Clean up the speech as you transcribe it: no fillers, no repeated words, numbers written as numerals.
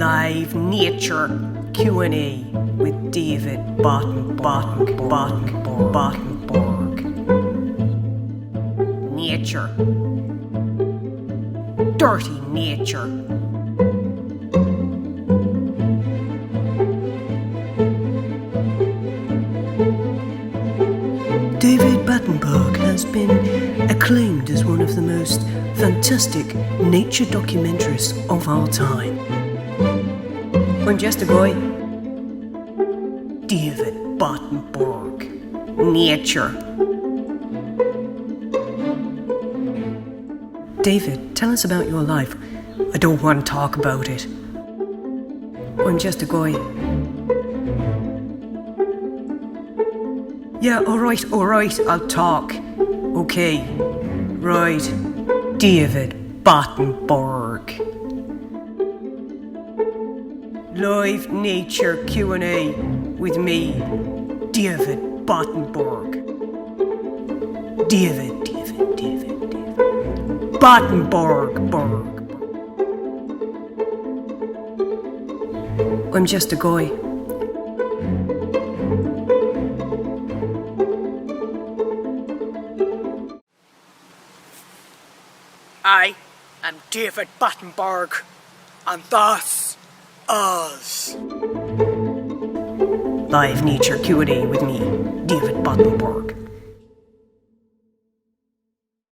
Live Nature Q&A with David Batternberg. Nature. Dirty nature. David Batternberg has been acclaimed as one of the most fantastic nature documentarists of our time. I'm just a guy. David Batternberg. Nature. David, tell us about your life. I don't want to talk about it. I'm just a guy. Yeah, alright, I'll talk. Okay, right. David Batternberg. Live Nature Q&A with me, David Batternberg. David. Batternberg. I'm just a guy. I am David Batternberg, and that's us. Live Nature Q&A with me, David Batternberg.